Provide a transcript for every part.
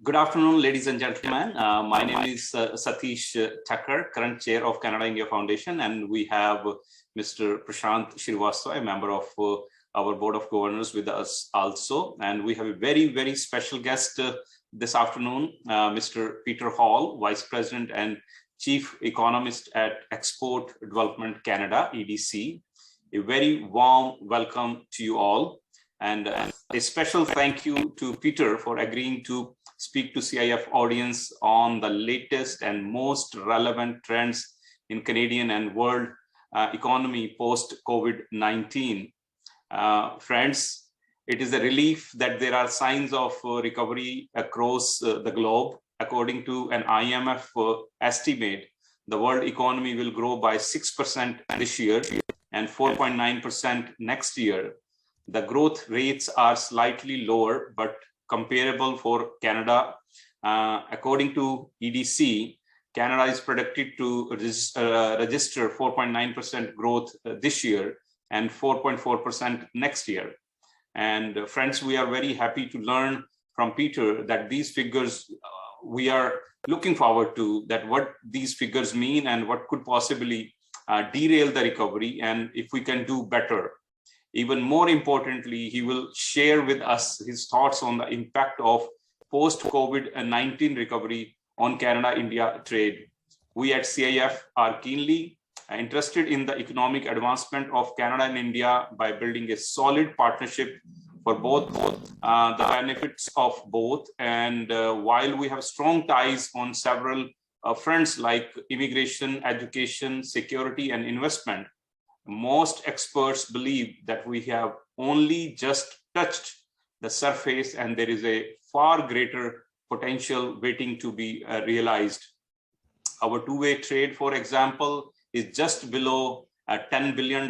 Good afternoon, ladies and gentlemen. My name is Satish Thakkar, current chair of Canada-India Foundation, and we have Mr. Prashant Shrivastava, a member of our board of governors with us also. And we have a very, very special guest this afternoon, Mr. Peter Hall, Vice President and Chief Economist at Export Development Canada, EDC. A very warm welcome to you all. And a special thank you to Peter for agreeing to speak to CIF audience on the latest and most relevant trends in Canadian and world economy post-COVID-19. Friends, it is a relief that there are signs of recovery across the globe. According to an IMF estimate, the world economy will grow by 6% this year and 4.9% next year. The growth rates are slightly lower, but comparable for Canada. According to EDC, Canada is predicted to register 4.9% growth this year and 4.4% next year. And friends, we are very happy to learn from Peter that these figures, we are looking forward to that what these figures mean and what could possibly derail the recovery and if we can do better. Even more importantly, he will share with us his thoughts on the impact of post-COVID-19 recovery on Canada-India trade. We at CIF are keenly interested in the economic advancement of Canada and India by building a solid partnership for both the benefits of both. And while we have strong ties on several fronts like immigration, education, security, and investment, most experts believe that we have only just touched the surface and there is a far greater potential waiting to be realized. Our two-way trade, for example, is just below $10 billion,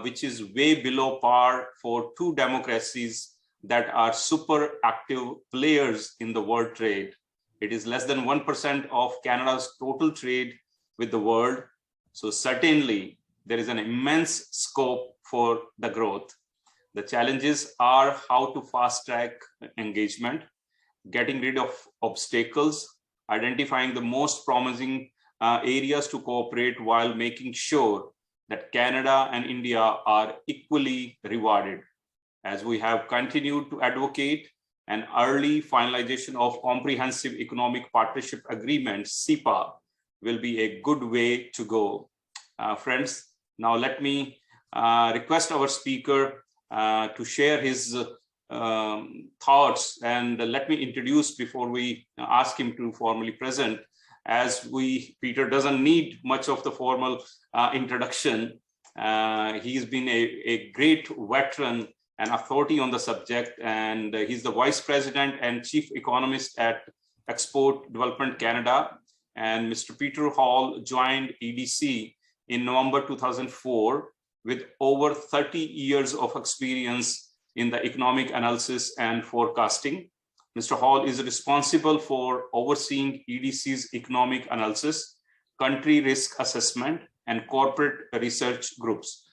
which is way below par for two democracies that are super active players in the world trade. It is less than 1% of Canada's total trade with the world. So certainly, there is an immense scope for the growth. The challenges are how to fast track engagement, getting rid of obstacles, identifying the most promising areas to cooperate while making sure that Canada and India are equally rewarded. As we have continued to advocate an early finalization of Comprehensive Economic Partnership Agreement, CEPA, will be a good way to go. Friends, now let me request our speaker to share his thoughts, and let me introduce before we ask him to formally present, as Peter doesn't need much of the formal introduction. He's been a great veteran and authority on the subject, and he's the Vice President and Chief Economist at Export Development Canada. And Mr. Peter Hall joined EDC in November 2004 with over 30 years of experience in the economic analysis and forecasting. Mr. Hall is responsible for overseeing EDC's economic analysis, country risk assessment, and corporate research groups.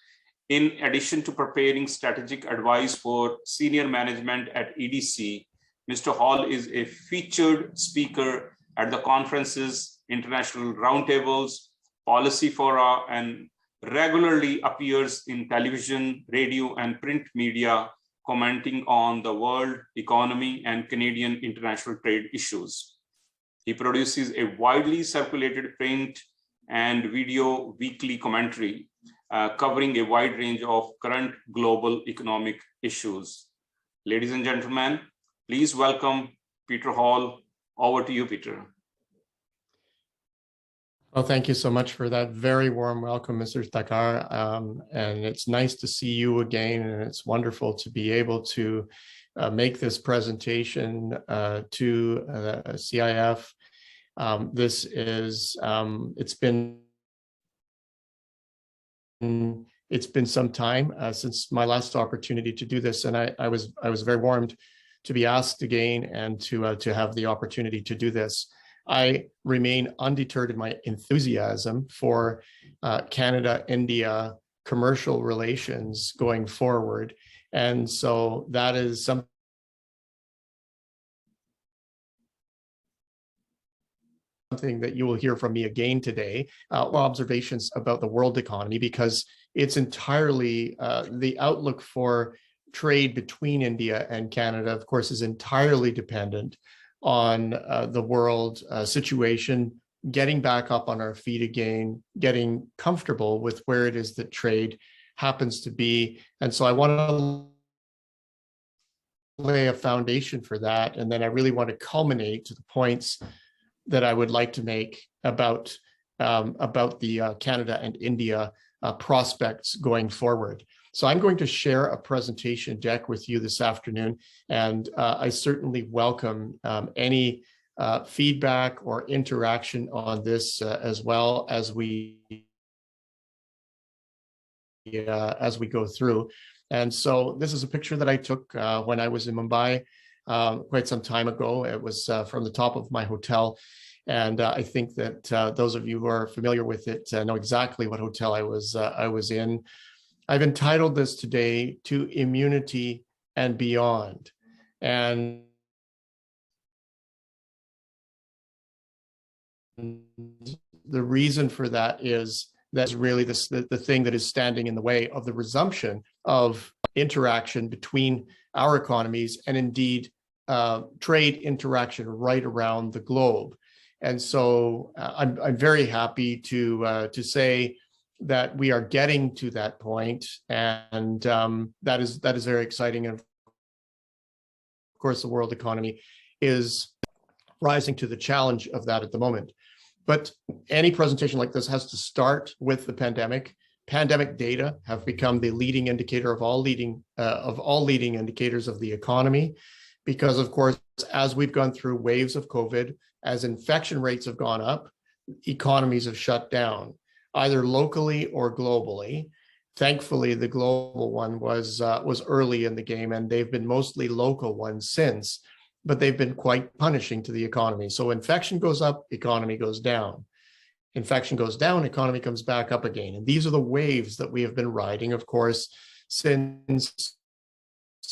In addition to preparing strategic advice for senior management at EDC, Mr. Hall is a featured speaker at the conferences, international roundtables, policy fora, and regularly appears in television, radio, and print media, commenting on the world economy and Canadian international trade issues. He produces a widely circulated print and video weekly commentary, covering a wide range of current global economic issues. Ladies and gentlemen, please welcome Peter Hall. Over to you, Peter. Well, thank you so much for that very warm welcome, Mr. Thakkar. And it's nice to see you again, and it's wonderful to be able to make this presentation to CIF. This is, it's been some time since my last opportunity to do this, and I was very warmed to be asked again and to have the opportunity to do this. I remain undeterred in my enthusiasm for Canada-India commercial relations going forward. And so that is something something that you will hear from me again today, observations about the world economy, because it's entirely the outlook for trade between India and Canada, of course, is entirely dependent on the world situation, getting back up on our feet again, getting comfortable with where it is that trade happens to be. And so I want to lay a foundation for that. And then I really want to culminate to the points that I would like to make about the Canada and India prospects going forward. So I'm going to share a presentation deck with you this afternoon, and I certainly welcome any feedback or interaction on this as well as we go through. And so this is a picture that I took when I was in Mumbai quite some time ago. It was from the top of my hotel. And I think that those of you who are familiar with it know exactly what hotel I was in. I've entitled this today "To Immunity and Beyond." And the reason for that is that's really the thing that is standing in the way of the resumption of interaction between our economies and indeed trade interaction right around the globe. And so I'm very happy to say that we are getting to that point, and that is very exciting. And of course, the world economy is rising to the challenge of that at the moment. But any presentation like this has to start with the pandemic. Pandemic data have become the leading indicator of all leading indicators of the economy, because of course, as we've gone through waves of COVID, as infection rates have gone up, economies have shut down, either locally or globally. Thankfully, the global one was early in the game, and they've been mostly local ones since, but they've been quite punishing to the economy. So infection goes up, economy goes down. Infection goes down, economy comes back up again. And these are the waves that we have been riding, of course, since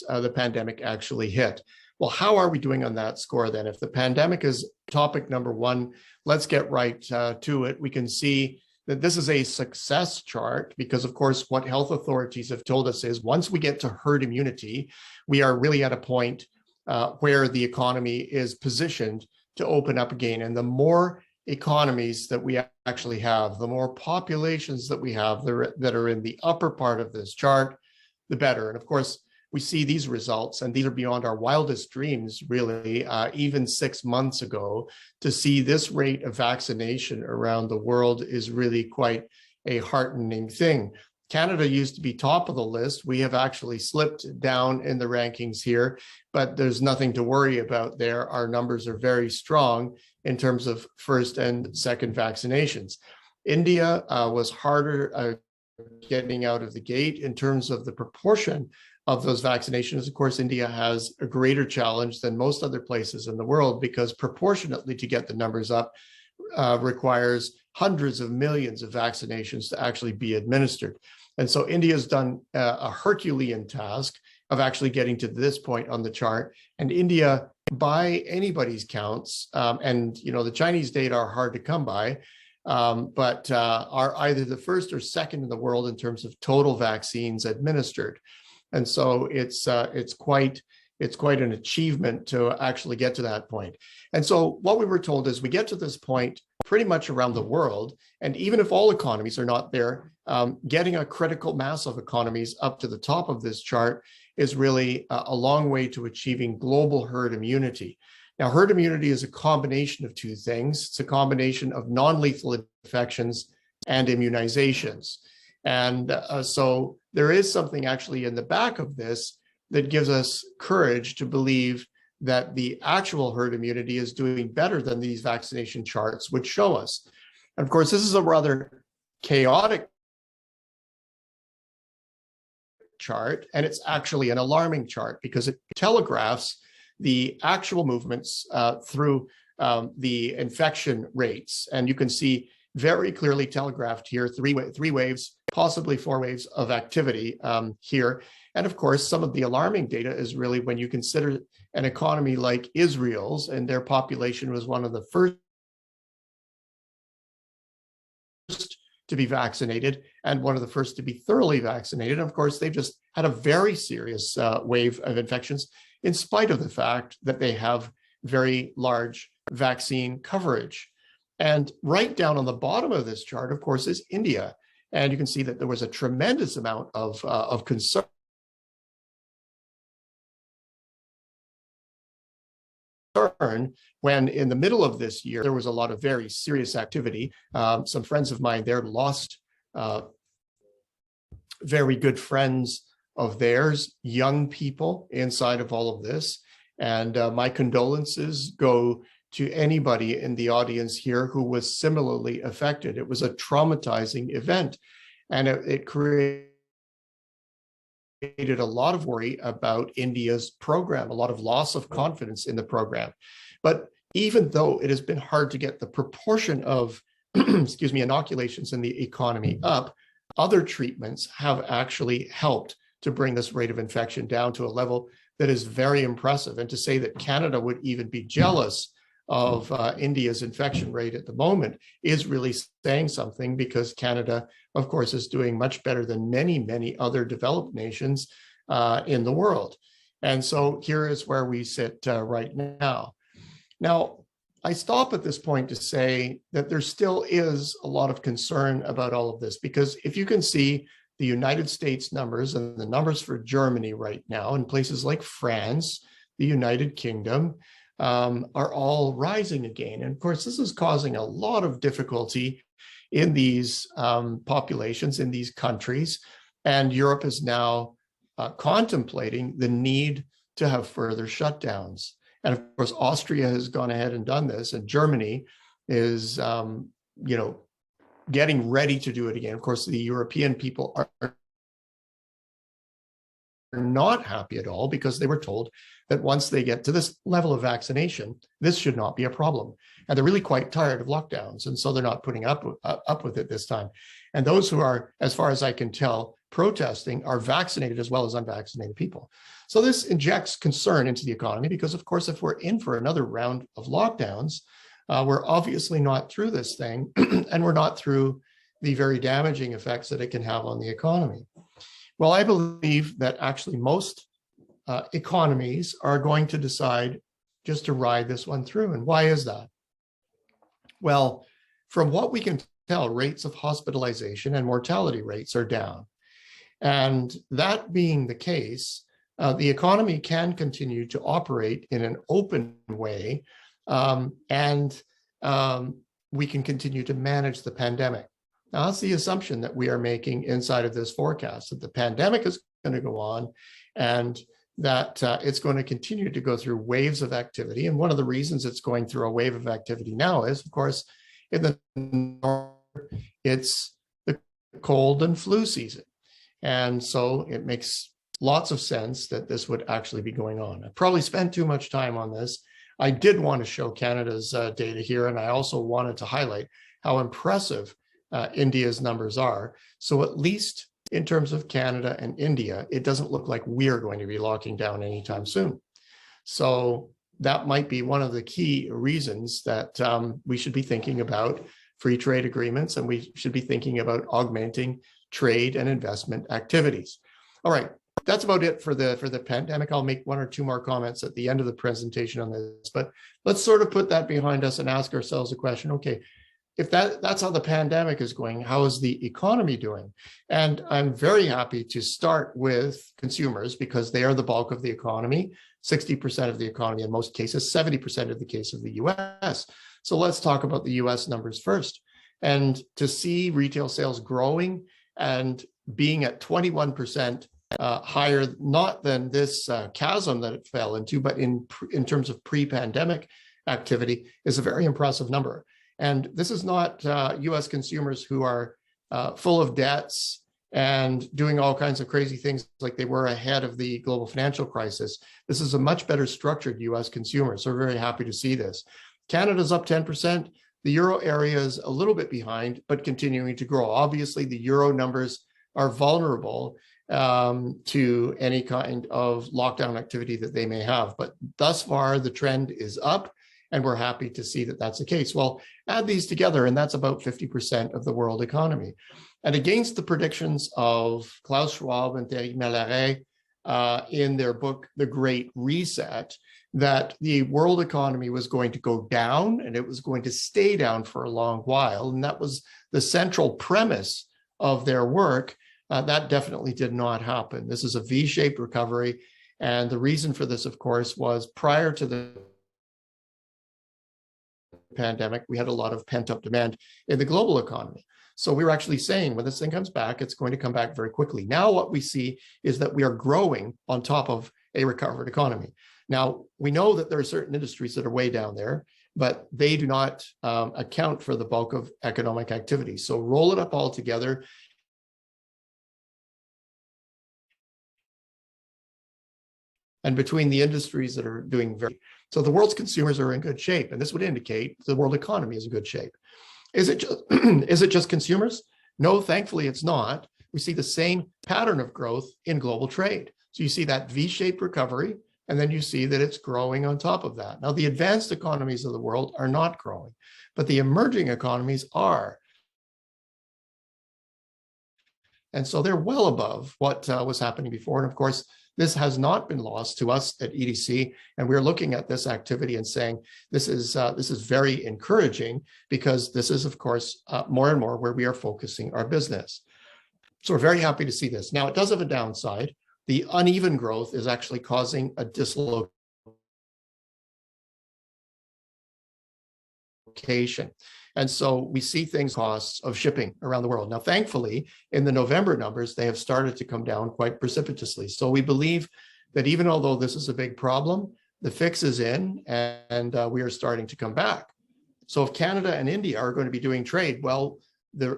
the pandemic actually hit. Well, how are we doing on that score then? If the pandemic is topic number one, let's get right to it. We can see that this is a success chart because, of course, what health authorities have told us is once we get to herd immunity, we are really at a point where the economy is positioned to open up again. And the more economies that we actually have, the more populations that we have that are in the upper part of this chart, the better. And of course, we see these results, and these are beyond our wildest dreams, really, even 6 months ago. To see this rate of vaccination around the world is really quite a heartening thing. Canada used to be top of the list. We have actually slipped down in the rankings here, but there's nothing to worry about there. Our numbers are very strong in terms of first and second vaccinations. India was harder getting out of the gate in terms of the proportion of those vaccinations. Of course, India has a greater challenge than most other places in the world because proportionately to get the numbers up requires hundreds of millions of vaccinations to actually be administered. And so India has done a Herculean task of actually getting to this point on the chart. And India, by anybody's counts, and the Chinese data are hard to come by, but are either the first or second in the world in terms of total vaccines administered. And so it's quite an achievement to actually get to that point. And so what we were told is we get to this point pretty much around the world. And even if all economies are not there, getting a critical mass of economies up to the top of this chart is really a long way to achieving global herd immunity. Now, herd immunity is a combination of two things. It's a combination of non-lethal infections and immunizations. And so there is something actually in the back of this that gives us courage to believe that the actual herd immunity is doing better than these vaccination charts would show us. And of course, this is a rather chaotic chart, and it's actually an alarming chart because it telegraphs the actual movements through the infection rates. And you can see very clearly telegraphed here, three waves, possibly 4 waves of activity here. And of course, some of the alarming data is really when you consider an economy like Israel's, and their population was one of the first to be vaccinated and one of the first to be thoroughly vaccinated. And of course, they've just had a very serious wave of infections in spite of the fact that they have very large vaccine coverage. And right down on the bottom of this chart, of course, is India. And you can see that there was a tremendous amount of concern when in the middle of this year, there was a lot of very serious activity. Some friends of mine there lost very good friends of theirs, young people inside of all of this. And my condolences go to anybody in the audience here who was similarly affected. It was a traumatizing event, and it created a lot of worry about India's program, a lot of loss of confidence in the program. But even though it has been hard to get the proportion of, excuse me, inoculations in the economy up, other treatments have actually helped to bring this rate of infection down to a level that is very impressive. And to say that Canada would even be jealous of India's infection rate at the moment is really saying something, because Canada, of course, is doing much better than many, many other developed nations in the world. And so here is where we sit right now. Now, I stop at this point to say that there still is a lot of concern about all of this, because if you can see the United States numbers and the numbers for Germany right now, and places like France, the United Kingdom, are all rising again. And of course, this is causing a lot of difficulty in these populations, in these countries. And Europe is now contemplating the need to have further shutdowns. And of course, Austria has gone ahead and done this, and Germany is, getting ready to do it again. Of course, the European people are not happy at all, because they were told that once they get to this level of vaccination, this should not be a problem. And they're really quite tired of lockdowns. And so they're not putting up with it this time. And those who are, as far as I can tell, protesting are vaccinated as well as unvaccinated people. So this injects concern into the economy, because of course, if we're in for another round of lockdowns, we're obviously not through this thing, and we're not through the very damaging effects that it can have on the economy. Well, I believe that actually most economies are going to decide just to ride this one through. And why is that? Well, from what we can tell, rates of hospitalization and mortality rates are down. And that being the case, the economy can continue to operate in an open way, and we can continue to manage the pandemic. Now, that's the assumption that we are making inside of this forecast, that the pandemic is going to go on, and that it's going to continue to go through waves of activity. And one of the reasons it's going through a wave of activity now is, of course, in the north, it's the cold and flu season. And so it makes lots of sense that this would actually be going on. I probably spent too much time on this. I did want to show Canada's data here, and I also wanted to highlight how impressive India's numbers are. So at least in terms of Canada and India, it doesn't look like we're going to be locking down anytime soon. So that might be one of the key reasons that we should be thinking about free trade agreements, and we should be thinking about augmenting trade and investment activities. All right, that's about it for the pandemic. I'll make one or two more comments at the end of the presentation on this, but let's sort of put that behind us and ask ourselves a question. Okay, if that's how the pandemic is going, how is the economy doing? And I'm very happy to start with consumers, because they are the bulk of the economy, 60% of the economy in most cases, 70% of the case of the US. So let's talk about the US numbers first. And to see retail sales growing and being at 21% higher, not than this chasm that it fell into, but in terms of pre-pandemic activity, is a very impressive number. And this is not US consumers who are full of debts and doing all kinds of crazy things like they were ahead of the global financial crisis. This is a much better structured US consumer. So we're very happy to see this. Canada's up 10%. The Euro area is a little bit behind, but continuing to grow. Obviously, the Euro numbers are vulnerable to any kind of lockdown activity that they may have. But thus far, the trend is up. And we're happy to see that that's the case. Well, add these together, and that's about 50% of the world economy. And against the predictions of Klaus Schwab and Thierry Malaret in their book, The Great Reset, that the world economy was going to go down and it was going to stay down for a long while. And that was the central premise of their work. That definitely did not happen. This is a V-shaped recovery. And the reason for this, of course, was prior to the pandemic, we had a lot of pent-up demand in the global economy. So we were actually saying when this thing comes back, it's going to come back very quickly. Now what we see is that we are growing on top of a recovered economy. Now, we know that there are certain industries that are way down there, but they do not account for the bulk of economic activity. So roll it up all together. And between the industries that are doing so the world's consumers are in good shape, and this would indicate the world economy is in good shape. Is it just, is it just consumers? No, thankfully it's not. We see the same pattern of growth in global trade. So you see that V-shaped recovery, and then you see that it's growing on top of that. Now, the advanced economies of the world are not growing, but the emerging economies are. And so they're well above what was happening before. And of course, this has not been lost to us at EDC. And we're looking at this activity and saying, this is very encouraging, because this is, of course, more and more where we are focusing our business. So we're very happy to see this. Now, it does have a downside. The uneven growth is actually causing a dislocation. And so we see costs of shipping around the world. Now, thankfully, in the November numbers, they have started to come down quite precipitously. So we believe that even although this is a big problem, the fix is in, and we are starting to come back. So if Canada and India are going to be doing trade, well,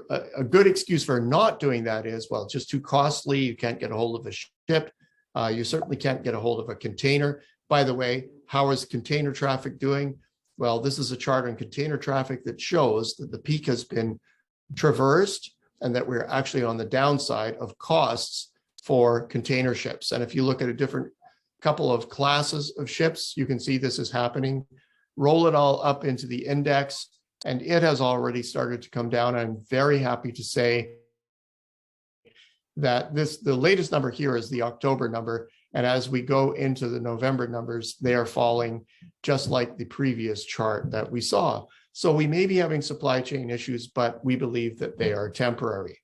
a good excuse for not doing that is, well, it's just too costly. You can't get a hold of a ship. You certainly can't get a hold of a container. By the way, how is container traffic doing? Well, this is a chart on container traffic that shows that the peak has been traversed and that we're actually on the downside of costs for container ships. And if you look at a different couple of classes of ships, you can see this is happening. Roll it all up into the index, and it has already started to come down. I'm very happy to say that the latest number here is the October number. And as we go into the November numbers, they are falling just like the previous chart that we saw. So we may be having supply chain issues, but we believe that they are temporary.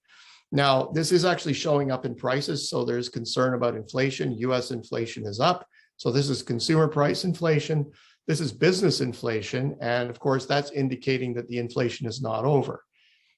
Now, this is actually showing up in prices. So there's concern about inflation. US inflation is up. So this is consumer price inflation. This is business inflation. And of course, that's indicating that the inflation is not over.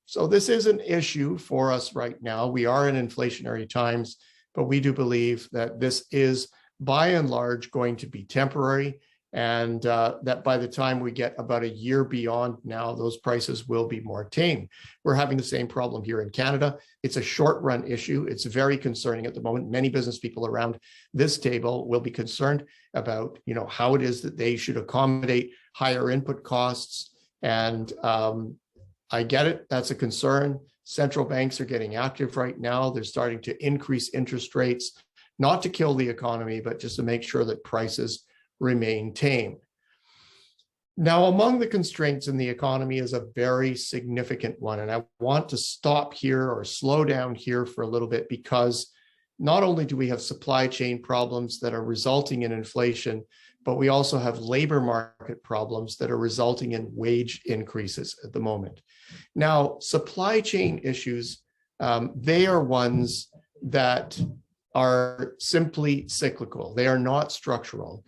So this is an issue for us right now. We are in inflationary times, but we do believe that this is by and large going to be temporary, and that by the time we get about a year beyond now, those prices will be more tame. We're having the same problem here in Canada. It's a short run issue. It's very concerning at the moment. Many business people around this table will be concerned about, how it is that they should accommodate higher input costs. And I get it. That's a concern. Central banks are getting active right now. They're starting to increase interest rates, not to kill the economy, but just to make sure that prices remain tame. Now, among the constraints in the economy is a very significant one. And I want to stop here or slow down here for a little bit, because not only do we have supply chain problems that are resulting in inflation, but we also have labor market problems that are resulting in wage increases at the moment. Now, supply chain issues, they are ones that are simply cyclical. They are not structural.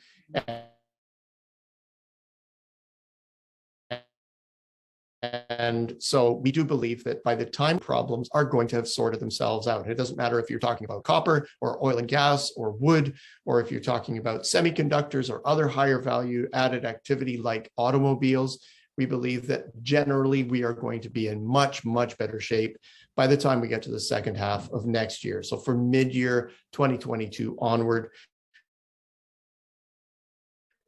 And so we do believe that by the time problems are going to have sorted themselves out, it doesn't matter if you're talking about copper or oil and gas or wood, or if you're talking about semiconductors or other higher value added activity like automobiles, we believe that generally we are going to be in much, much better shape by the time we get to the second half of next year. So for mid-year 2022 onward,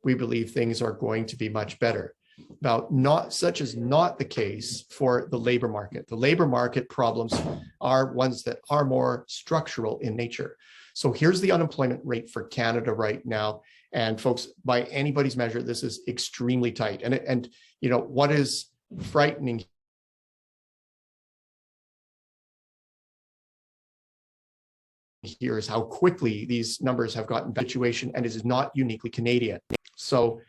we believe things are going to be much better. Now, such is not the case for the labor market. The labor market problems are ones that are more structural in nature. So here's the unemployment rate for Canada right now. And folks, by anybody's measure, this is extremely tight. And you know, what is frightening here is how quickly these numbers have gotten back to situation, and it is not uniquely Canadian. So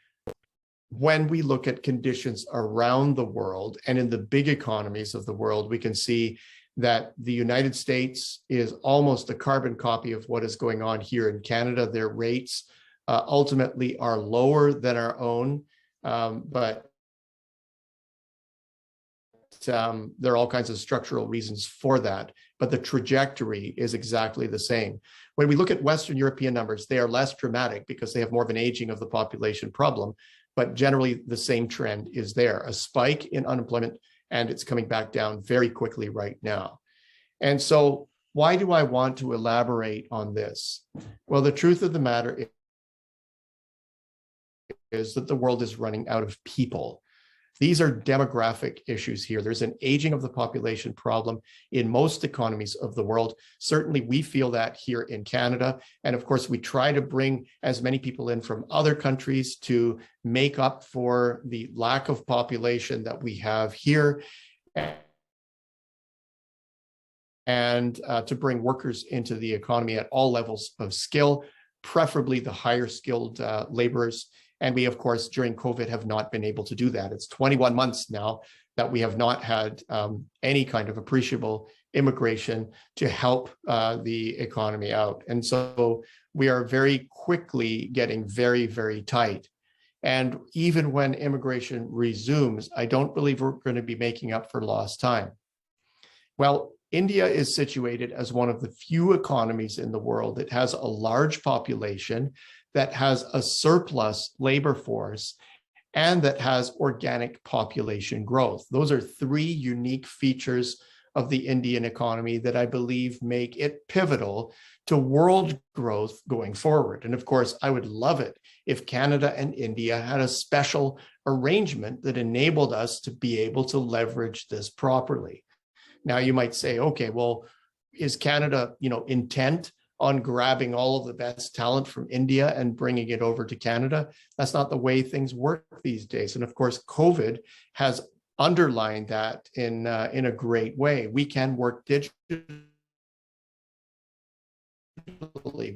when we look at conditions around the world and in the big economies of the world, we can see that the United States is almost a carbon copy of what is going on here in Canada. Their rates ultimately are lower than our own, but there are all kinds of structural reasons for that, but the trajectory is exactly the same. When we look at Western European numbers, they are less dramatic because they have more of an aging of the population problem, but generally the same trend is there, a spike in unemployment, and it's coming back down very quickly right now. And so why do I want to elaborate on this? Well, the truth of the matter is that the world is running out of people. These are demographic issues here. There's an aging of the population problem in most economies of the world. Certainly, we feel that here in Canada. And of course, we try to bring as many people in from other countries to make up for the lack of population that we have here, and to bring workers into the economy at all levels of skill, preferably the higher skilled laborers. And we, of course, during COVID have not been able to do that. It's 21 months now that we have not had any kind of appreciable immigration to help the economy out. And so we are very quickly getting very, very tight. And even when immigration resumes, I don't believe we're going to be making up for lost time. Well, India is situated as one of the few economies in the world that has a large population, that has a surplus labor force, and that has organic population growth. Those are three unique features of the Indian economy that I believe make it pivotal to world growth going forward. And of course, I would love it if Canada and India had a special arrangement that enabled us to be able to leverage this properly. Now, you might say, okay, well, is Canada, intent on grabbing all of the best talent from India and bringing it over to Canada? That's not the way things work these days. And of course, COVID has underlined that in a great way. We can work digitally.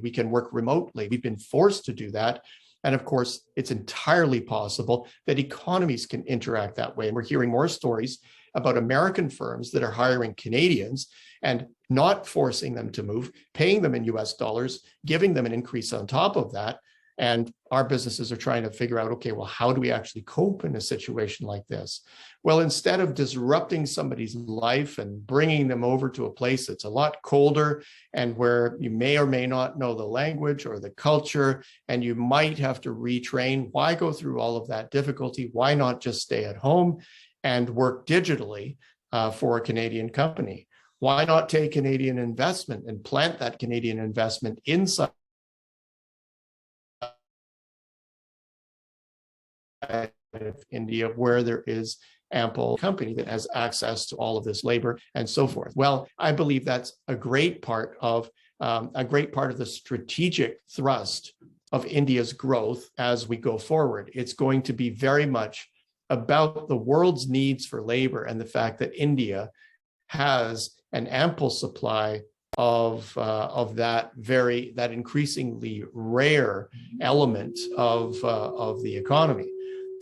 We can work remotely. We've been forced to do that. And of course, it's entirely possible that economies can interact that way. And we're hearing more stories about American firms that are hiring Canadians and not forcing them to move, paying them in US dollars, giving them an increase on top of that. And our businesses are trying to figure out, okay, well, how do we actually cope in a situation like this? Well, instead of disrupting somebody's life and bringing them over to a place that's a lot colder and where you may or may not know the language or the culture, and you might have to retrain, why go through all of that difficulty? Why not just stay at home and work digitally for a Canadian company? Why not take Canadian investment and plant that Canadian investment inside of India, where there is ample company that has access to all of this labor and so forth? Well, I believe that's a great part of the strategic thrust of India's growth as we go forward. It's going to be very much about the world's needs for labor and the fact that India has an ample supply of that increasingly rare element of the economy.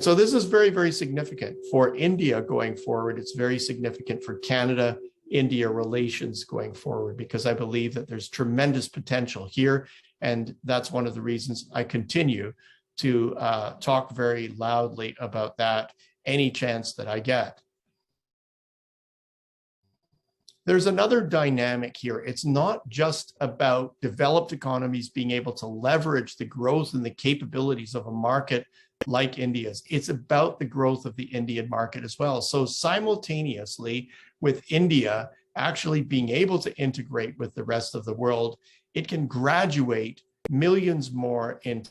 So this is very, very significant for India going forward. It's very significant for Canada-India relations going forward, because I believe that there's tremendous potential here. And that's one of the reasons I continue to talk very loudly about that any chance that I get. There's another dynamic here. It's not just about developed economies being able to leverage the growth and the capabilities of a market like India's. It's about the growth of the Indian market as well. So simultaneously with India actually being able to integrate with the rest of the world, it can graduate millions more into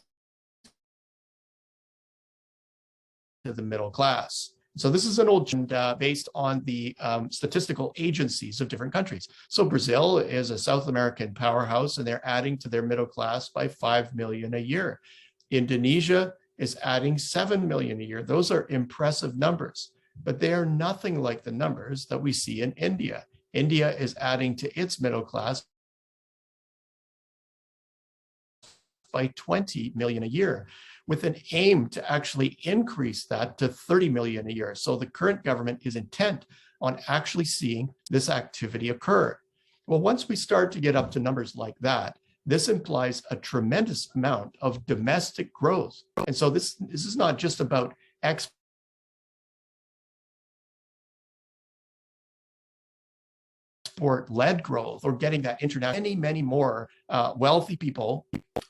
the middle class. So this is an old trend based on the statistical agencies of different countries. So Brazil is a South American powerhouse, and they're adding to their middle class by 5 million a year. Indonesia is adding 7 million a year. Those are impressive numbers, but they are nothing like the numbers that we see in India. India is adding to its middle class by 20 million a year, with an aim to actually increase that to 30 million a year. So the current government is intent on actually seeing this activity occur. Well, once we start to get up to numbers like that, this implies a tremendous amount of domestic growth. And so this is not just about export-led growth or getting that international, many more wealthy people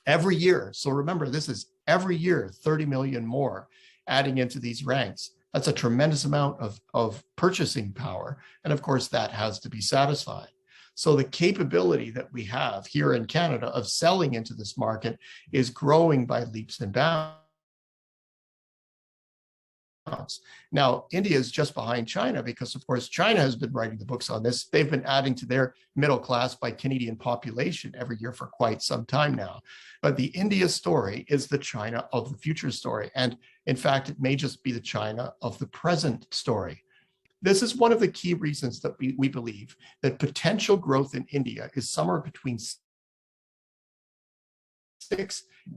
every year. So remember, this is every year, 30 million more adding into these ranks. That's a tremendous amount of purchasing power. And of course, that has to be satisfied. So the capability that we have here in Canada of selling into this market is growing by leaps and bounds. Now, India is just behind China because, of course, China has been writing the books on this. They've been adding to their middle class by Canadian population every year for quite some time now. But the India story is the China of the future story. And in fact, it may just be the China of the present story. This is one of the key reasons that we believe that potential growth in India is somewhere between 6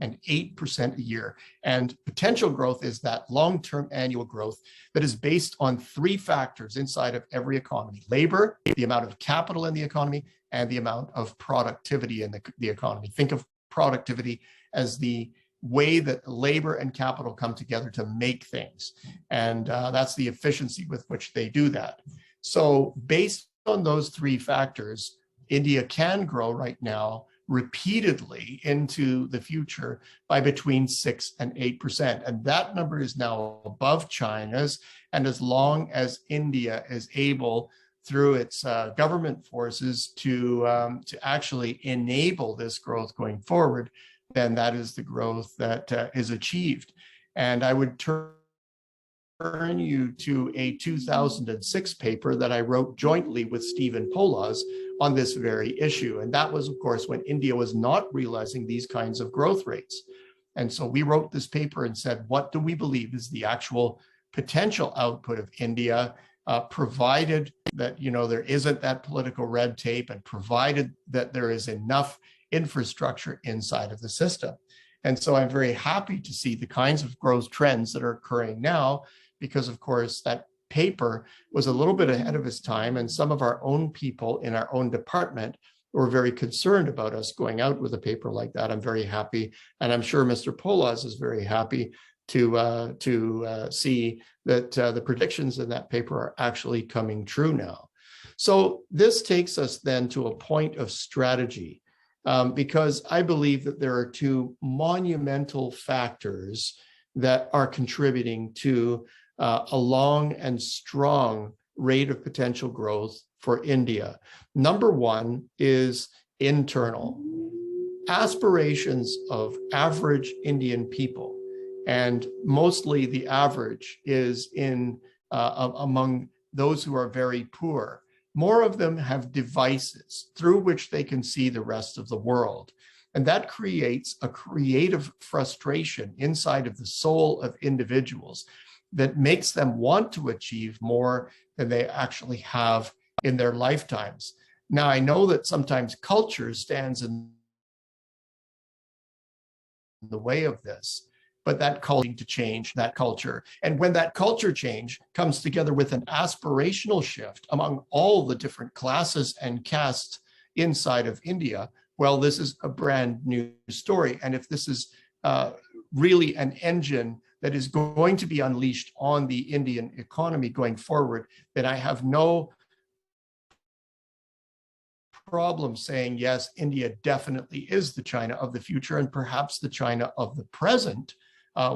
and 8% a year. And potential growth is that long-term annual growth that is based on 3 factors inside of every economy: labor, the amount of capital in the economy, and the amount of productivity in the economy. Think of productivity as the way that labor and capital come together to make things. And that's the efficiency with which they do that. So based on those 3 factors, India can grow right now repeatedly into the future by between 6 and 8%. And that number is now above China's. And as long as India is able, through its government forces, to actually enable this growth going forward, then that is the growth that is achieved. And I would turn you to a 2006 paper that I wrote jointly with Stephen Polaz on this very issue. And that was, of course, when India was not realizing these kinds of growth rates. And so we wrote this paper and said, what do we believe is the actual potential output of India, provided that, there isn't that political red tape, and provided that there is enough infrastructure inside of the system. And so I'm very happy to see the kinds of growth trends that are occurring now, because of course that paper was a little bit ahead of its time, and some of our own people in our own department were very concerned about us going out with a paper like that. I'm very happy, and I'm sure Mr. Polaz is very happy to see that the predictions in that paper are actually coming true now. So this takes us then to a point of strategy. Because I believe that there are 2 monumental factors that are contributing to a long and strong rate of potential growth for India. Number 1 is internal. Aspirations of average Indian people, and mostly the average is in among those who are very poor. More of them have devices through which they can see the rest of the world. And that creates a creative frustration inside of the soul of individuals that makes them want to achieve more than they actually have in their lifetimes. Now, I know that sometimes culture stands in the way of this, but that culture to change that culture. And when that culture change comes together with an aspirational shift among all the different classes and castes inside of India, well, this is a brand new story. And if this is really an engine that is going to be unleashed on the Indian economy going forward, then I have no problem saying, yes, India definitely is the China of the future, and perhaps the China of the present.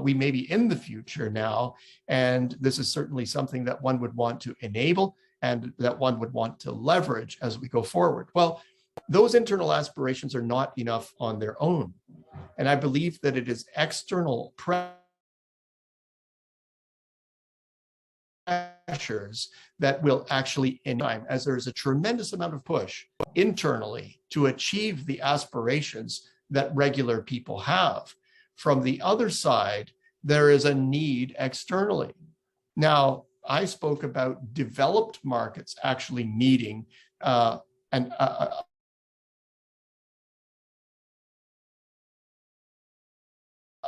We may be in the future now, and this is certainly something that one would want to enable and that one would want to leverage as we go forward. Well, those internal aspirations are not enough on their own. And I believe that it is external pressures that will actually, in time, as there is a tremendous amount of push internally to achieve the aspirations that regular people have. from the other side, there is a need externally. Now, I spoke about developed markets actually needing a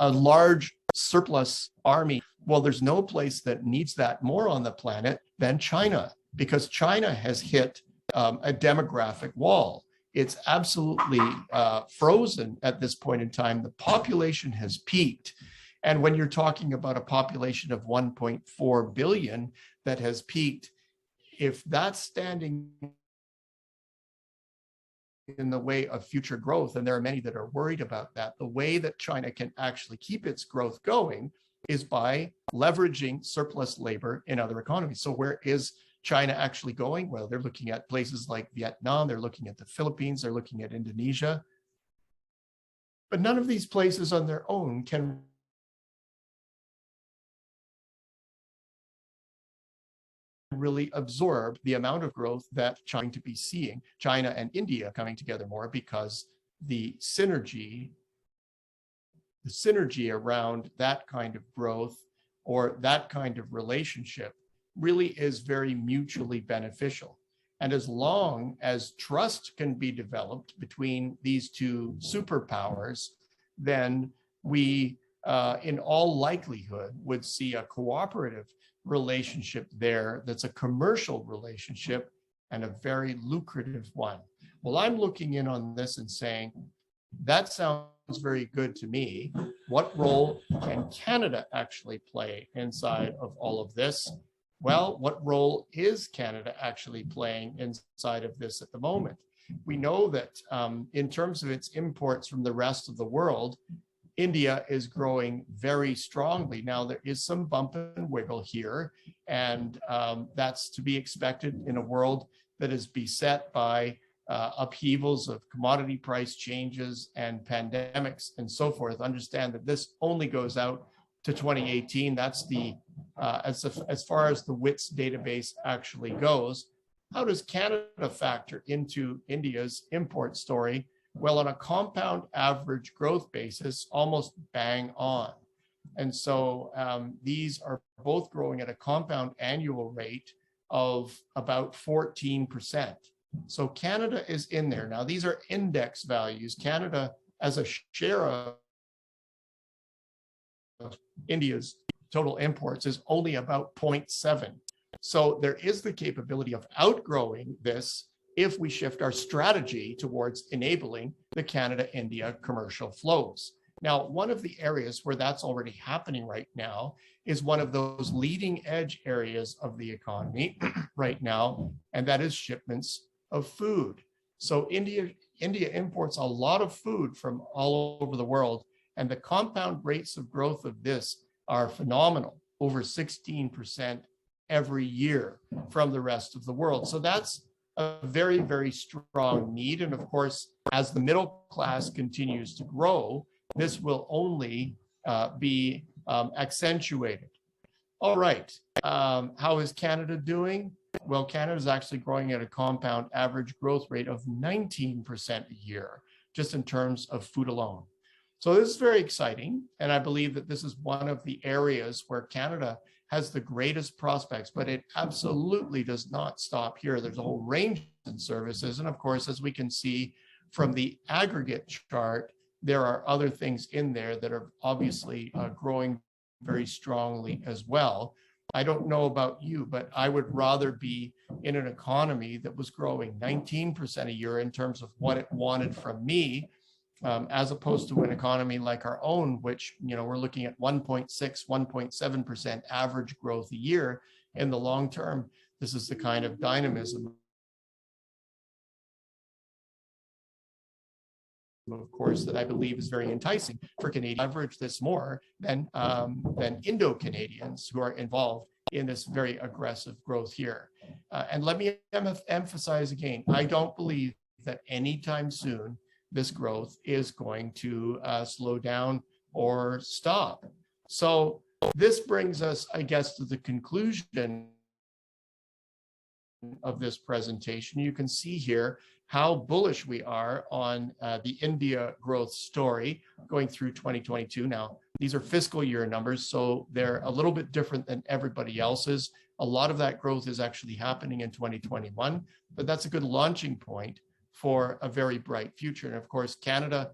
large surplus army. Well, there's no place that needs that more on the planet than China, because China has hit a demographic wall. It's absolutely frozen at this point in time. The population has peaked. And when you're talking about a population of 1.4 billion that has peaked, if that's standing in the way of future growth, and there are many that are worried about that, the way that China can actually keep its growth going is by leveraging surplus labor in other economies. So where is China actually going? Well, they're looking at places like Vietnam, they're looking at the Philippines, they're looking at Indonesia. But none of these places on their own can really absorb the amount of growth that China to be seeing. China and India coming together more, because the synergy around that kind of growth or that kind of relationship really is very mutually beneficial. And as long as trust can be developed between these two superpowers, then we, in all likelihood, would see a cooperative relationship there that's a commercial relationship and a very lucrative one. Well, I'm looking in on this and saying, that sounds very good to me. What role can Canada actually play inside of all of this? Well, what role is Canada actually playing inside of this at the moment? We know that in terms of its imports from the rest of the world, India is growing very strongly. Now, there is some bump and wiggle here, and that's to be expected in a world that is beset by upheavals of commodity price changes and pandemics and so forth. Understand that this only goes out to 2018. That's the as far as the WITS database actually goes. How does Canada factor into India's import story? Well, on a compound average growth basis, almost bang on. And so these are both growing at a compound annual rate of about 14%. So Canada is in there. Now, these are index values. Canada, as a share of India's total imports, is only about 0.7. So there is the capability of outgrowing this if we shift our strategy towards enabling the Canada-India commercial flows. Now, one of the areas where that's already happening right now is one of those leading edge areas of the economy right now, and that is shipments of food. So India imports a lot of food from all over the world, and the compound rates of growth of this are phenomenal, over 16% every year from the rest of the world. So that's a very, very strong need. And of course, as the middle class continues to grow, this will only be accentuated. All right, how is Canada doing? Well, Canada is actually growing at a compound average growth rate of 19% a year, just in terms of food alone. So this is very exciting. And I believe that this is one of the areas where Canada has the greatest prospects, but it absolutely does not stop here. There's a whole range of services. And of course, as we can see from the aggregate chart, there are other things in there that are obviously growing very strongly as well. I don't know about you, but I would rather be in an economy that was growing 19% a year in terms of what it wanted from me, as opposed to an economy like our own, which, you know, we're looking at 1.6, 1.7% average growth a year in the long term. This is the kind of dynamism, of course, that I believe is very enticing for Canadians. Leverage this more than Indo-Canadians who are involved in this very aggressive growth here. And let me emphasize again, I don't believe that anytime soon this growth is going to slow down or stop. So this brings us, I guess, to the conclusion of this presentation. You can see here how bullish we are on the India growth story going through 2022. Now, these are fiscal year numbers, so they're a little bit different than everybody else's. A lot of that growth is actually happening in 2021, but that's a good launching point for a very bright future. And of course, Canada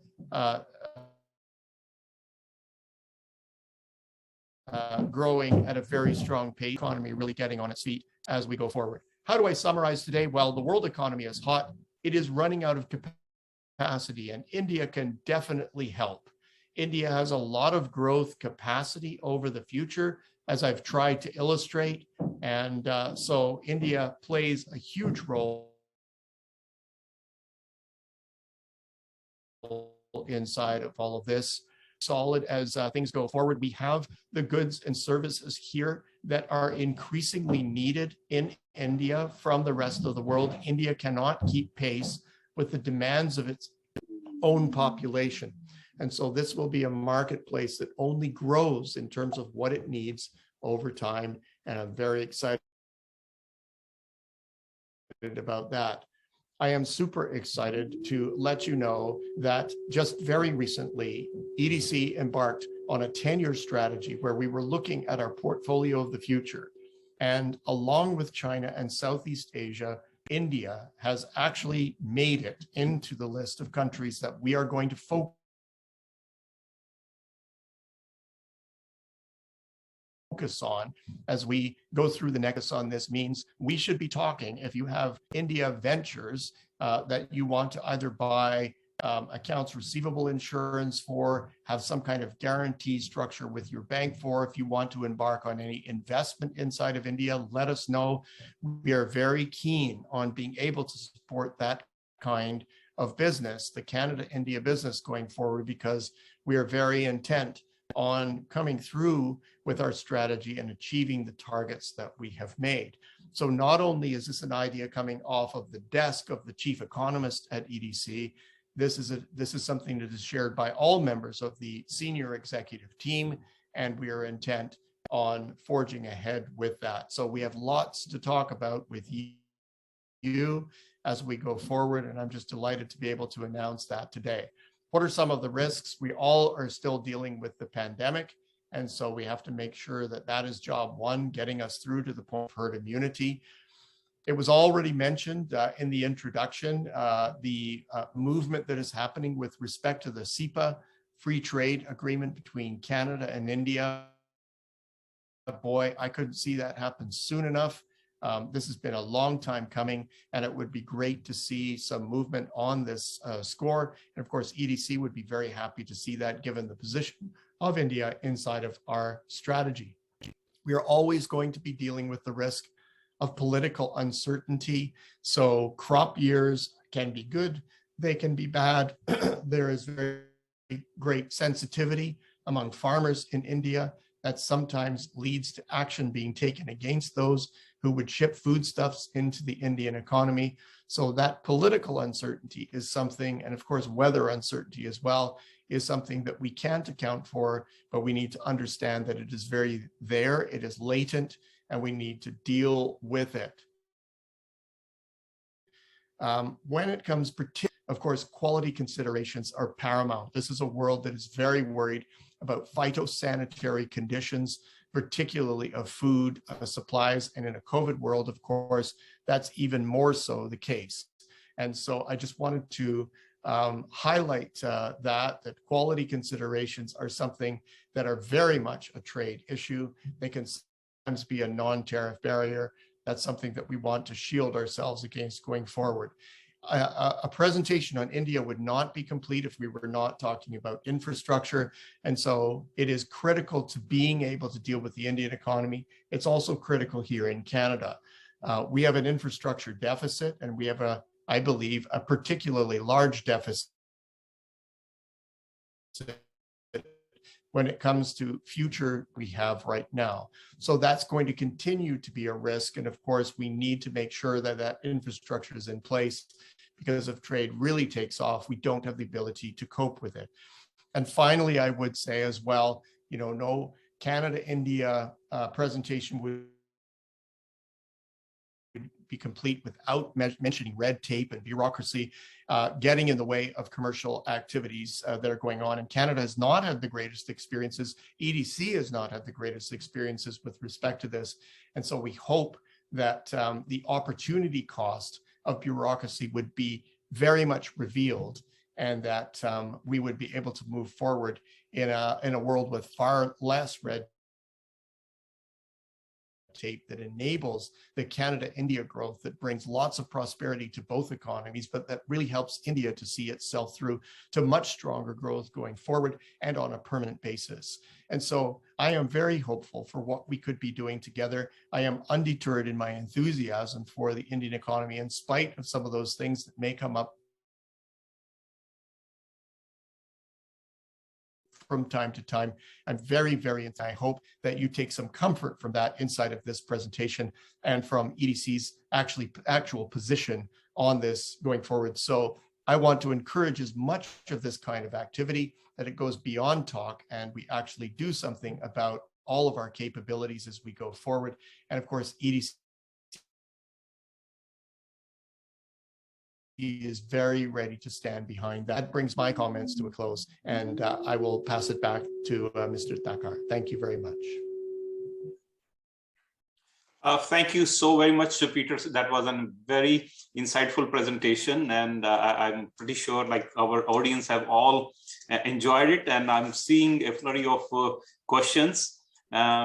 growing at a very strong pace, economy really getting on its feet as we go forward. How do I summarize today? Well, the world economy is hot. It is running out of capacity, and India can definitely help. India has a lot of growth capacity over the future, as I've tried to illustrate. And so India plays a huge role inside of all of this. Solid as things go forward. We have the goods and services here that are increasingly needed in India from the rest of the world. India cannot keep pace with the demands of its own population. And so this will be a marketplace that only grows in terms of what it needs over time. And I'm very excited about that. I am super excited to let you know that just very recently, EDC embarked on a 10-year strategy where we were looking at our portfolio of the future. And along with China and Southeast Asia, India has actually made it into the list of countries that we are going to focus on as we go through the next on this. Means we should be talking, if you have India ventures that you want to either buy accounts receivable insurance for, have some kind of guarantee structure with your bank for, if you want to embark on any investment inside of India, let us know. We are very keen on being able to support that kind of business, the Canada-India business going forward, because we are very intent on coming through with our strategy and achieving the targets that we have made. So not only is this an idea coming off of the desk of the chief economist at EDC, this is something that is shared by all members of the senior executive team, and we are intent on forging ahead with that. So we have lots to talk about with you as we go forward, and I'm just delighted to be able to announce that today. What are some of the risks? We all are still dealing with the pandemic, and so we have to make sure that that is job one, getting us through to the point of herd immunity. It was already mentioned in the introduction, the movement that is happening with respect to the CIF free trade agreement between Canada and India. Boy, I couldn't see that happen soon enough. This has been a long time coming, and it would be great to see some movement on this score. And of course, EDC would be very happy to see that, given the position of India inside of our strategy. We are always going to be dealing with the risk of political uncertainty. So crop years can be good, they can be bad. There is very great sensitivity among farmers in India that sometimes leads to action being taken against those who would ship foodstuffs into the Indian economy. So that political uncertainty is something, and of course weather uncertainty as well, is something that we can't account for, but we need to understand that it is very there, it is latent, and we need to deal with it. When it comes, of course, quality considerations are paramount. This is a world that is very worried about phytosanitary conditions, particularly of food supplies. And in a COVID world, of course, that's even more so the case. And so I just wanted to highlight that quality considerations are something that are very much a trade issue. They can sometimes be a non-tariff barrier. That's something that we want to shield ourselves against going forward. A presentation on India would not be complete if we were not talking about infrastructure. And so it is critical to being able to deal with the Indian economy. It's also critical here in Canada. We have an infrastructure deficit, and we have I believe, a particularly large deficit when it comes to future we have right now. So that's going to continue to be a risk. And of course, we need to make sure that that infrastructure is in place, because if trade really takes off, we don't have the ability to cope with it. And finally, I would say as well, no Canada-India presentation would be complete without mentioning red tape and bureaucracy getting in the way of commercial activities that are going on. And Canada has not had the greatest experiences. EDC has not had the greatest experiences with respect to this. And so we hope that the opportunity cost of bureaucracy would be very much revealed, and that we would be able to move forward in a world with far less red tape that enables the Canada-India growth that brings lots of prosperity to both economies, but that really helps India to see itself through to much stronger growth going forward and on a permanent basis. And so I am very hopeful for what we could be doing together. I am undeterred in my enthusiasm for the Indian economy, in spite of some of those things that may come up from time to time. I'm very, I hope that you take some comfort from that inside of this presentation and from EDC's actual position on this going forward. So I want to encourage as much of this kind of activity that it goes beyond talk and we actually do something about all of our capabilities as we go forward. And of course, EDC is very ready to stand behind that. That brings my comments to a close, and I will pass it back to Mr. Thakkar. Thank you very much. Thank you so very much, Peter. That was a very insightful presentation, and I'm pretty sure like our audience have all enjoyed it, and I'm seeing a flurry of questions,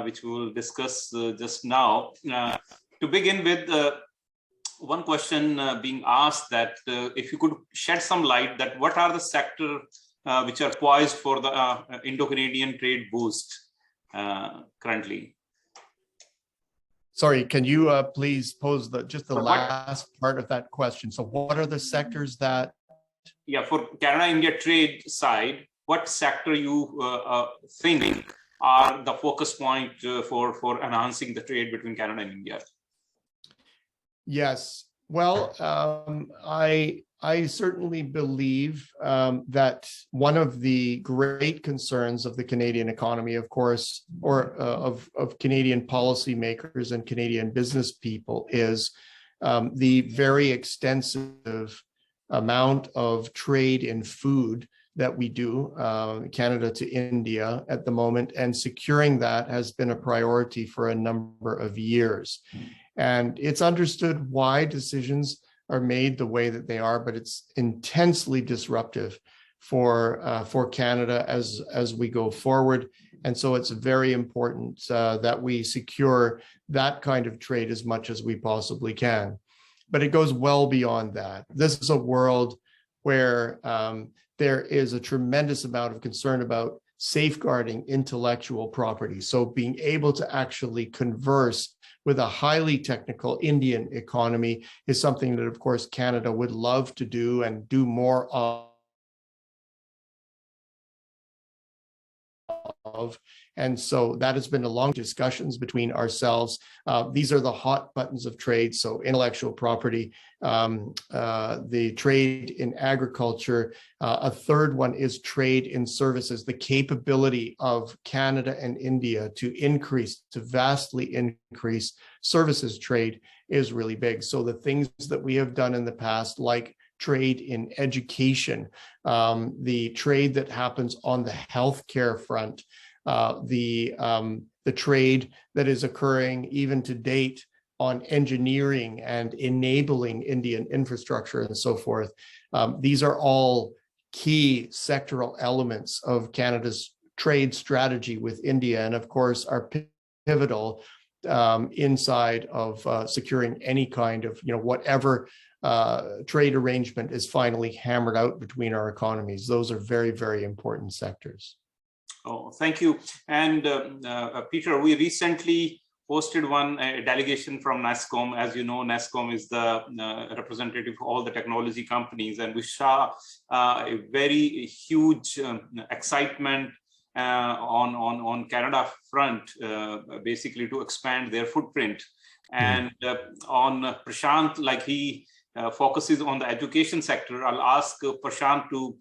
which we will discuss just now. To begin with, one question being asked that if you could shed some light that what are the sectors which are poised for the Indo-Canadian trade boost currently? Sorry, can you please pose just the last part of that question? So what are the sectors that? Yeah, for Canada-India trade side, what sector you think are the focus point for enhancing the trade between Canada and India? Yes, well, I certainly believe that one of the great concerns of the Canadian economy, of course, or of Canadian policymakers and Canadian business people, is the very extensive amount of trade in food that we do, Canada to India at the moment, and securing that has been a priority for a number of years. And it's understood why decisions are made the way that they are, but it's intensely disruptive for Canada as we go forward. And so it's very important that we secure that kind of trade as much as we possibly can. But it goes well beyond that. This is a world where there is a tremendous amount of concern about safeguarding intellectual property. So being able to actually converse with a highly technical Indian economy is something that, of course, Canada would love to do and do more of. And so that has been a long discussions between ourselves. These are the hot buttons of trade. So intellectual property, the trade in agriculture. A third one is trade in services. The capability of Canada and India to vastly increase services trade is really big. So the things that we have done in the past, like trade in education, the trade that happens on the healthcare front, the trade that is occurring even to date on engineering and enabling Indian infrastructure and so forth. These are all key sectoral elements of Canada's trade strategy with India, and of course are pivotal inside of securing any kind of, whatever trade arrangement is finally hammered out between our economies. Those are very, very important sectors. Oh, thank you. And Peter, we recently hosted a delegation from NASSCOM. As you know, NASSCOM is the representative of all the technology companies, and we saw a very huge excitement on Canada front, basically to expand their footprint. And on Prashant, like he focuses on the education sector, I'll ask Prashant to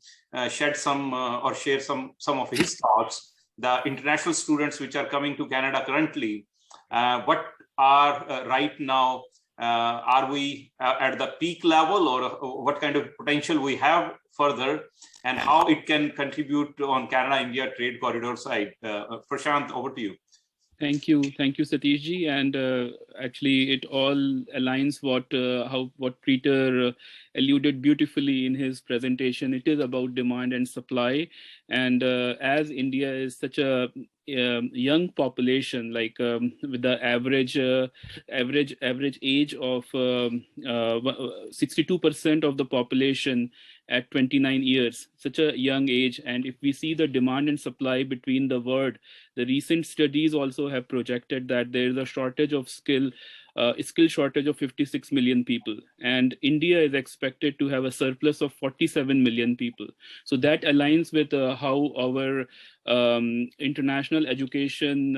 shed some or share some of his thoughts. The international students which are coming to Canada currently, what are right now Are we at the peak level, or what kind of potential we have further, and how it can contribute on Canada-India trade corridor side? Prashant, over to you. Thank you, Satish ji. And actually, it all aligns what Peter alluded beautifully in his presentation. It is about demand and supply, and as India is such a young population, like with the average age of 62% of the population at 29 years, such a young age. And if we see the demand and supply between the world, the recent studies also have projected that there is a shortage of skill shortage of 56 million people, and India is expected to have a surplus of 47 million people. So that aligns with how our international education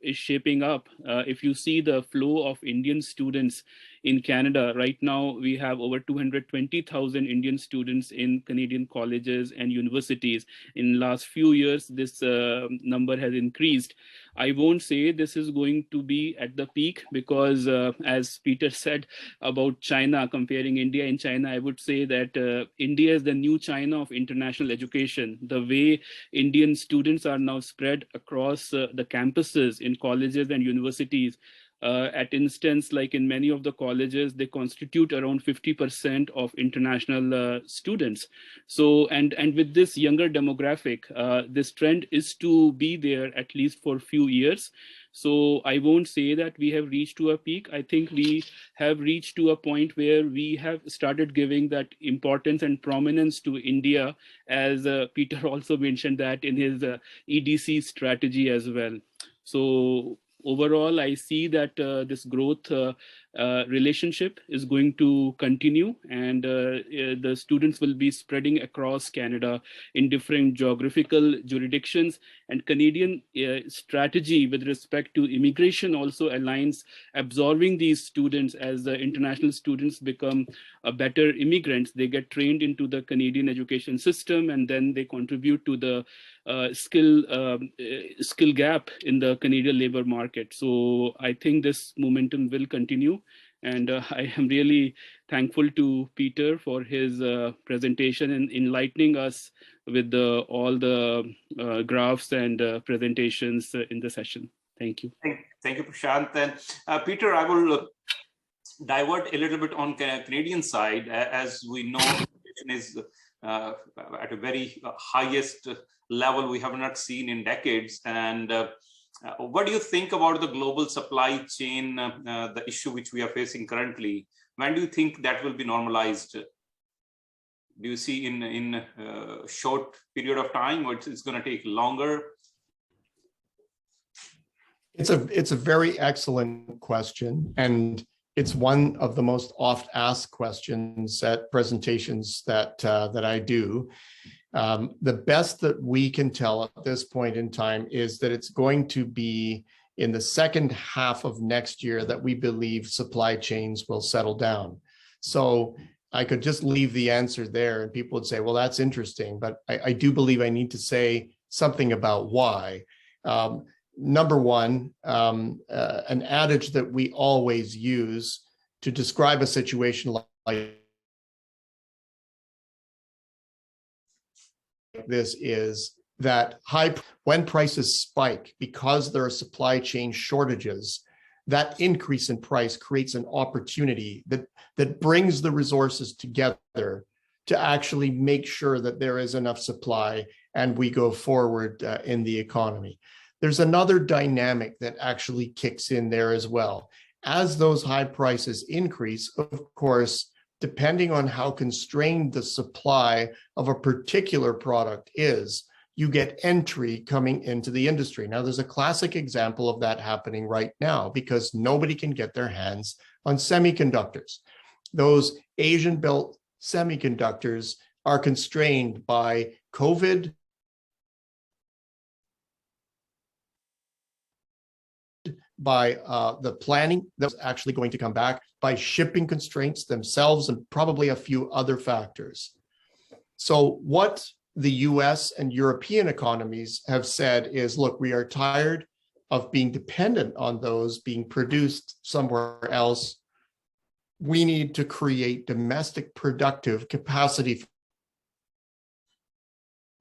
is shaping up. If you see the flow of Indian students in Canada, right now we have over 220,000 Indian students in Canadian colleges and universities. In last few years, this number has increased. I won't say this is going to be at the peak because as Peter said about China, comparing India and China, I would say that India is the new China of international education. The way Indian students are now spread across the campuses in colleges and universities, at instance, like in many of the colleges, they constitute around 50% of international students. So, and with this younger demographic, this trend is to be there at least for a few years. So I won't say that we have reached to a peak. I think we have reached to a point where we have started giving that importance and prominence to India, as Peter also mentioned that in his EDC strategy as well. So overall, I see that this growth relationship is going to continue, and the students will be spreading across Canada in different geographical jurisdictions. And Canadian strategy with respect to immigration also aligns absorbing these students. As the international students become better immigrants, they get trained into the Canadian education system, and then they contribute to the skill gap in the Canadian labor market. So I think this momentum will continue, and I am really thankful to Peter for his presentation and enlightening us with all the graphs and presentations in the session. Thank you. Thank you, Prashant. And Peter, I will divert a little bit on Canadian side. As we know, inflation is at a very highest level we have not seen in decades. And what do you think about the global supply chain, the issue which we are facing currently? When do you think that will be normalized? Do you see in a short period of time, or it's going to take longer? It's a very excellent question, and it's one of the most oft asked questions at presentations that I do. The best that we can tell at this point in time is that it's going to be in the second half of next year that we believe supply chains will settle down. So I could just leave the answer there and people would say, well, that's interesting, but I do believe I need to say something about why. Number one, an adage that we always use to describe a situation like this is that when prices spike because there are supply chain shortages, that increase in price creates an opportunity that brings the resources together to actually make sure that there is enough supply and we go forward in the economy. There's another dynamic that actually kicks in there as well. As those high prices increase, of course, depending on how constrained the supply of a particular product is, you get entry coming into the industry. Now, there's a classic example of that happening right now because nobody can get their hands on semiconductors. Those Asian-built semiconductors are constrained by COVID, by the planning that's actually going to come back, by shipping constraints themselves, and probably a few other factors. So what the US and European economies have said is, look, we are tired of being dependent on those being produced somewhere else we need to create domestic productive capacity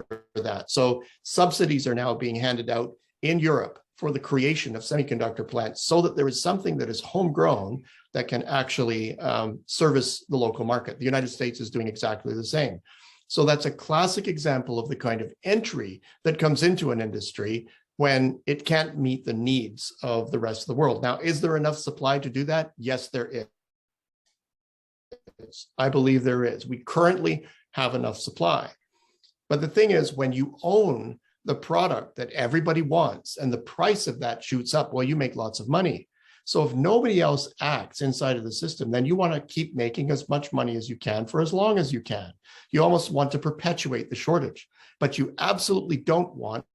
for that. So subsidies are now being handed out in Europe for the creation of semiconductor plants so that there is something that is homegrown that can actually service the local market. The United States is doing exactly the same. So that's a classic example of the kind of entry that comes into an industry when it can't meet the needs of the rest of the world. Now, is there enough supply to do that? Yes, there is. I believe there is. We currently have enough supply. But the thing is, when you own the product that everybody wants and the price of that shoots up, well, you make lots of money. So if nobody else acts inside of the system, then you want to keep making as much money as you can for as long as you can. You almost want to perpetuate the shortage, but you absolutely don't want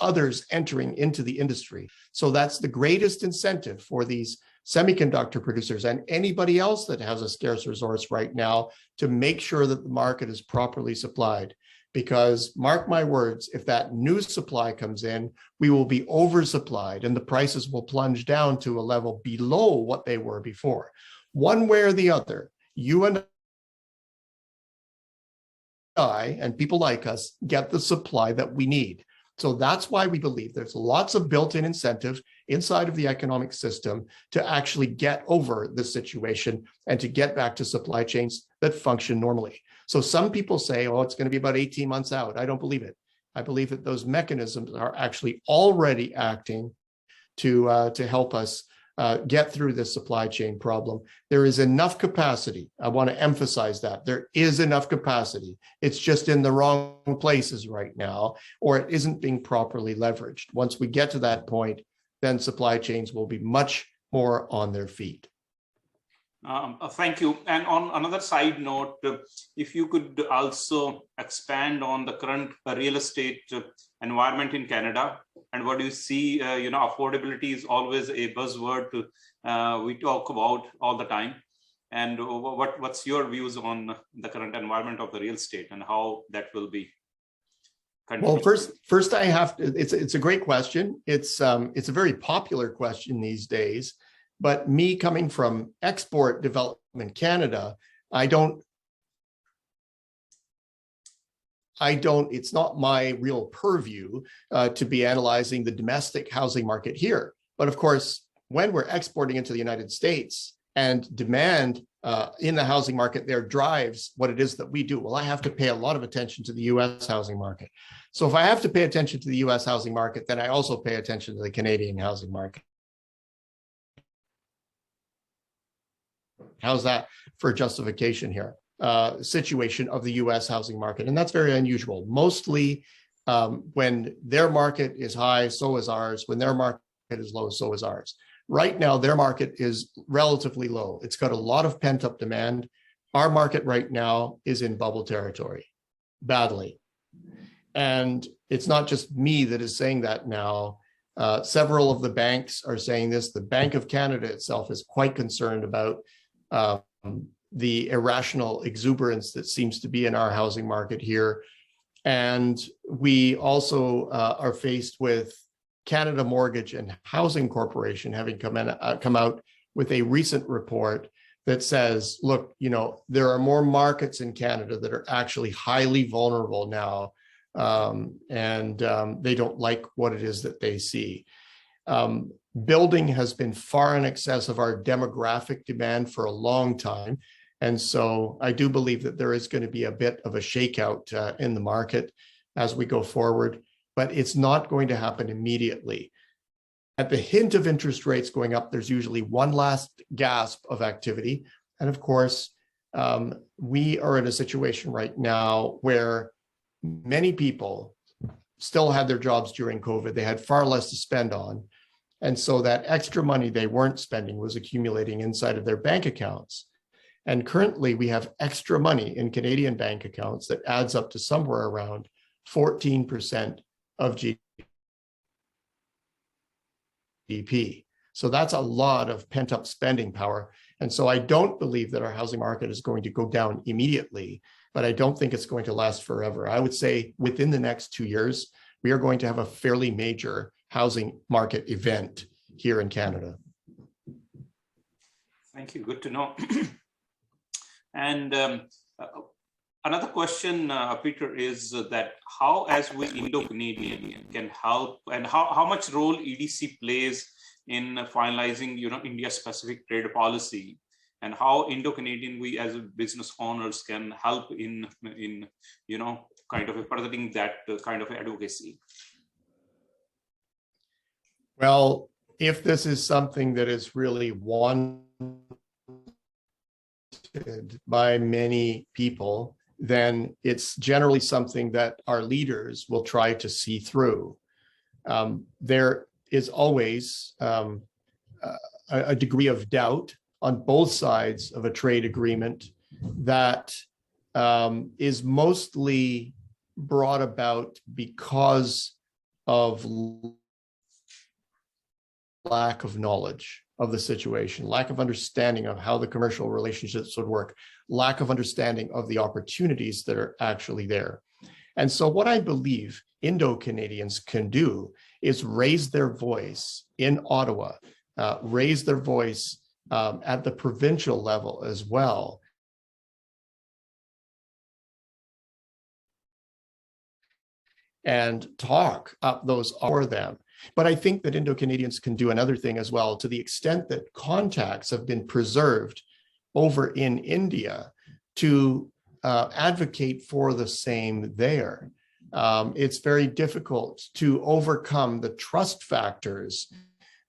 others entering into the industry. So that's the greatest incentive for these semiconductor producers and anybody else that has a scarce resource right now to make sure that the market is properly supplied. Because mark my words, if that new supply comes in, we will be oversupplied and the prices will plunge down to a level below what they were before. One way or the other, you and I and people like us get the supply that we need. So that's why we believe there's lots of built-in incentive inside of the economic system to actually get over this situation and to get back to supply chains that function normally. So some people say, oh, it's going to be about 18 months out. I don't believe it. I believe that those mechanisms are actually already acting to help us get through this supply chain problem. There is enough capacity. I want to emphasize that. There is enough capacity. It's just in the wrong places right now, or it isn't being properly leveraged. Once we get to that point, then supply chains will be much more on their feet. Thank you. And on another side note, if you could also expand on the current real estate environment in Canada, and what do you see? Affordability is always a buzzword we talk about all the time. And what's your views on the current environment of the real estate and how that will be continued? Well, first I have to. It's a great question. It's a very popular question these days. But me coming from export development Canada, it's not my real purview to be analyzing the domestic housing market here. But of course, when we're exporting into the United States and demand in the housing market there drives what it is that we do, well, I have to pay a lot of attention to the US housing market. So if I have to pay attention to the US housing market, then I also pay attention to the Canadian housing market. How's that for justification here? Situation of the US housing market. And that's very unusual. Mostly when their market is high, so is ours. When their market is low, so is ours. Right now, their market is relatively low. It's got a lot of pent-up demand. Our market right now is in bubble territory, badly. And it's not just me that is saying that now. Several of the banks are saying this. The Bank of Canada itself is quite concerned about the irrational exuberance that seems to be in our housing market here. And we also are faced with Canada Mortgage and Housing Corporation having come out with a recent report that says, look, there are more markets in Canada that are actually highly vulnerable now, and they don't like what it is that they see. Building has been far in excess of our demographic demand for a long time. And so I do believe that there is going to be a bit of a shakeout in the market as we go forward, but it's not going to happen immediately. At the hint of interest rates going up, there's usually one last gasp of activity. And of course, we are in a situation right now where many people still had their jobs during COVID. They had far less to spend on. And so that extra money they weren't spending was accumulating inside of their bank accounts. And currently we have extra money in Canadian bank accounts that adds up to somewhere around 14% of GDP. So that's a lot of pent-up spending power. And so I don't believe that our housing market is going to go down immediately, but I don't think it's going to last forever. I would say within the next 2 years, we are going to have a fairly major housing market event here in Canada. Thank you. Good to know. And another question, Peter, is that how, as we Indo-Canadian, can help, and how much role EDC plays in finalizing, India-specific trade policy, and how Indo-Canadian we as business owners can help in kind of furthering that kind of advocacy. Well, if this is something that is really wanted by many people, then it's generally something that our leaders will try to see through. There is always a degree of doubt on both sides of a trade agreement that is mostly brought about because of lack of knowledge of the situation, lack of understanding of how the commercial relationships would work, lack of understanding of the opportunities that are actually there. And so what I believe Indo-Canadians can do is raise their voice in Ottawa, raise their voice at the provincial level as well, and talk up those for them. But I think that Indo-Canadians can do another thing as well, to the extent that contacts have been preserved over in India, to advocate for the same there. It's very difficult to overcome the trust factors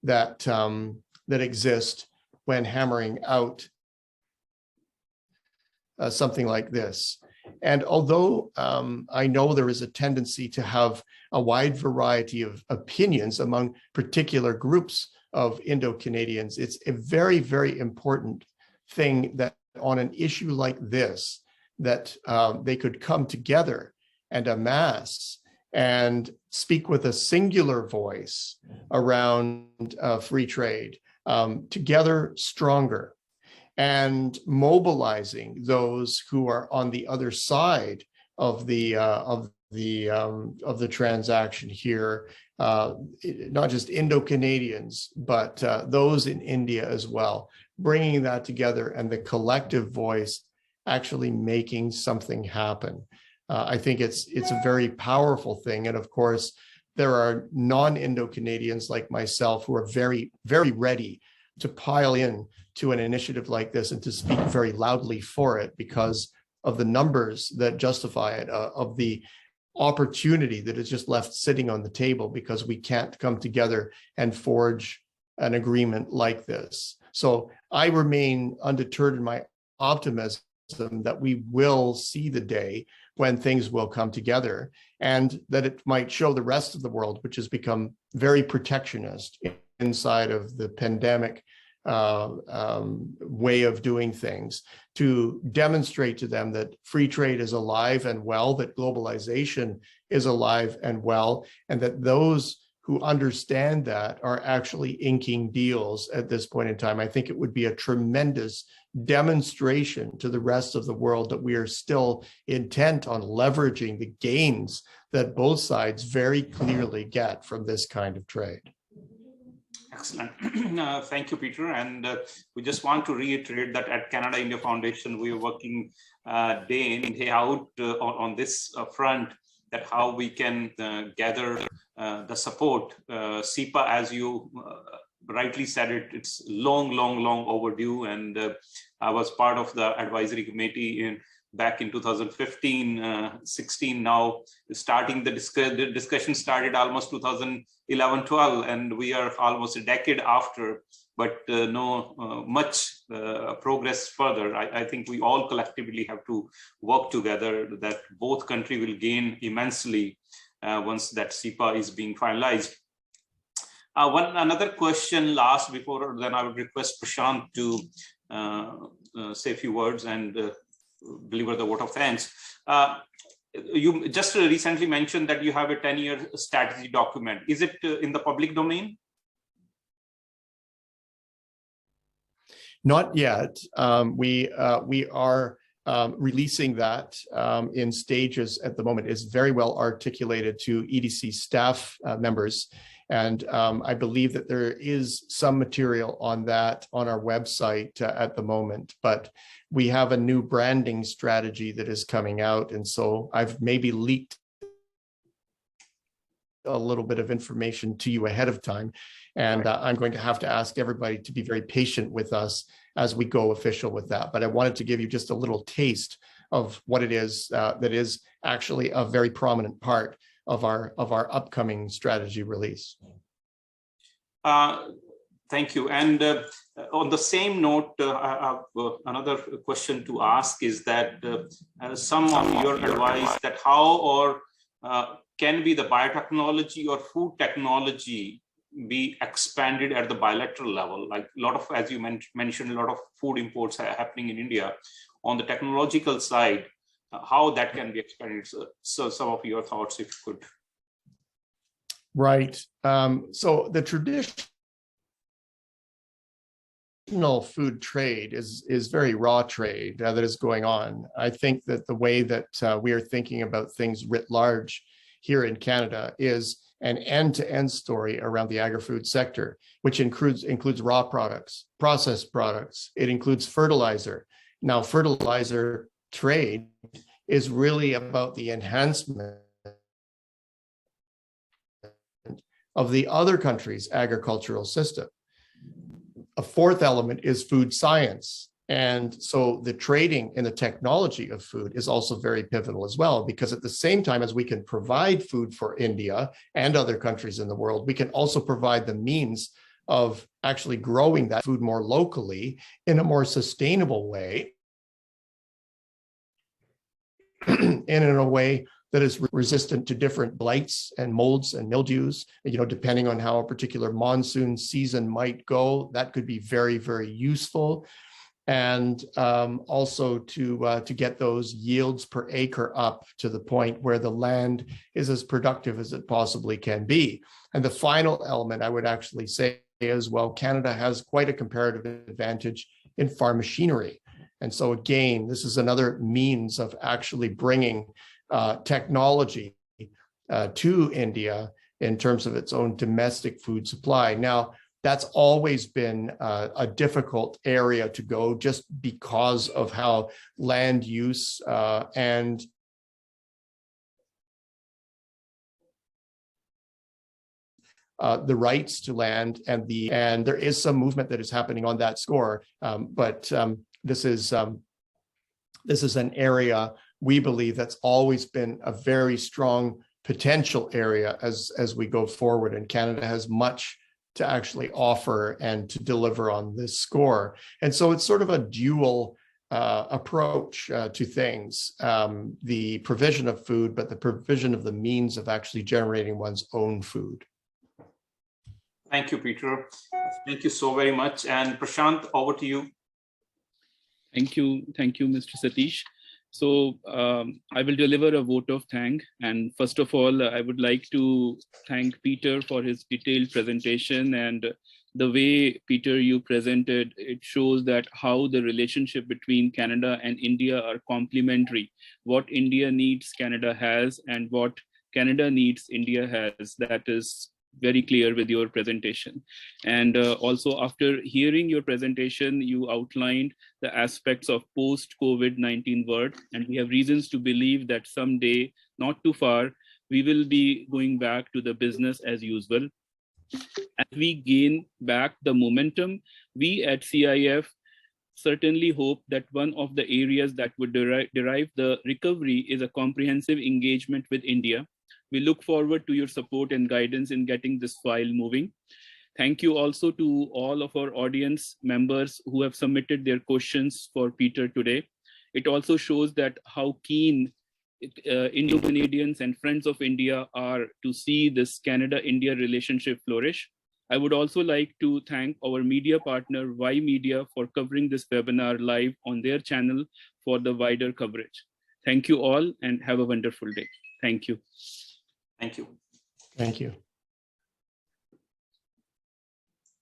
that, that exist when hammering out something like this. And although I know there is a tendency to have a wide variety of opinions among particular groups of Indo-Canadians, it's a very, very important thing that on an issue like this, that they could come together and amass and speak with a singular voice around free trade, together stronger, and mobilizing those who are on the other side of the transaction here, not just Indo-Canadians, but those in India as well, bringing that together and the collective voice actually making something happen. I think it's a very powerful thing. And of course, there are non-Indo-Canadians like myself who are very, very ready to pile in to an initiative like this and to speak very loudly for it, because of the numbers that justify it, of the opportunity that is just left sitting on the table because we can't come together and forge an agreement like this. So I remain undeterred in my optimism that we will see the day when things will come together, and that it might show the rest of the world, which has become very protectionist inside of the pandemic way of doing things, to demonstrate to them that free trade is alive and well, that globalization is alive and well, and that those who understand that are actually inking deals at this point in time. I think it would be a tremendous demonstration to the rest of the world that we are still intent on leveraging the gains that both sides very clearly get from this kind of trade. Excellent. Thank you, Peter. And we just want to reiterate that at Canada India Foundation, we are working day in, day out on this front, that how we can gather the support. CIPA, as you rightly said it, it's long overdue. And I was part of the advisory committee back in 2015-16. Now starting the discussion started almost 2011-12, and we are almost a decade after, but no much progress further. I think we all collectively have to work together, that both countries will gain immensely once that CIPA is being finalized. Another question last, before then I would request Prashant to say a few words and deliver the vote of thanks. You just recently mentioned that you have a 10-year strategy document. Is it in the public domain? Not yet. We are releasing that in stages at the moment. It's very well articulated to EDC staff members, And I believe that there is some material on that on our website at the moment, but we have a new branding strategy that is coming out. And so I've maybe leaked a little bit of information to you ahead of time. And I'm going to have to ask everybody to be very patient with us as we go official with that. But I wanted to give you just a little taste of what it is that is actually a very prominent part of our upcoming strategy release. Thank you. And on the same note, I have another question to ask is that some of your advice that how or can be the biotechnology or food technology be expanded at the bilateral level? Like a lot of, as you mentioned, a lot of food imports are happening in India. On the technological side, how that can be expanded. So some of your thoughts, if you could. Right. So the traditional food trade is very raw trade that is going on. I think that the way that we are thinking about things writ large here in Canada is an end-to-end story around the agri-food sector, which includes raw products, processed products. It includes fertilizer. Now, fertilizer trade is really about the enhancement of the other country's agricultural system. A fourth element is food science. And so the trading in the technology of food is also very pivotal as well, because at the same time as we can provide food for India and other countries in the world, we can also provide the means of actually growing that food more locally in a more sustainable way and in a way that is resistant to different blights and molds and mildews, depending on how a particular monsoon season might go. That could be very, very useful. And also to get those yields per acre up to the point where the land is as productive as it possibly can be. And the final element I would actually say is, well, Canada has quite a comparative advantage in farm machinery. And so again, this is another means of actually bringing technology to India in terms of its own domestic food supply. Now, that's always been a difficult area to go just because of how land use and the rights to land and there is some movement that is happening on that score, but this is an area we believe that's always been a very strong potential area as we go forward, and Canada has much to actually offer and to deliver on this score. And so it's sort of a dual approach to things, the provision of food, but the provision of the means of actually generating one's own food. Thank you, Peter. Thank you so very much. And Prashant, over to you. Thank you, Mr. Satish. So I will deliver a vote of thanks. And first of all, I would like to thank Peter for his detailed presentation. And the way, Peter, you presented, it shows that how the relationship between Canada and India are complementary. What India needs, Canada has, and what Canada needs, India has. That is very clear with your presentation. And also after hearing your presentation, you outlined the aspects of post-COVID-19 world, and we have reasons to believe that someday, not too far, we will be going back to the business as usual. As we gain back the momentum, we at CIF certainly hope that one of the areas that would derive the recovery is a comprehensive engagement with India. We look forward to your support and guidance in getting this file moving. Thank you also to all of our audience members who have submitted their questions for Peter today. It also shows that how keen Indo-Canadians and friends of India are to see this Canada-India relationship flourish. I would also like to thank our media partner, Y Media, for covering this webinar live on their channel for the wider coverage. Thank you all and have a wonderful day. Thank you. Thank you. Thank you.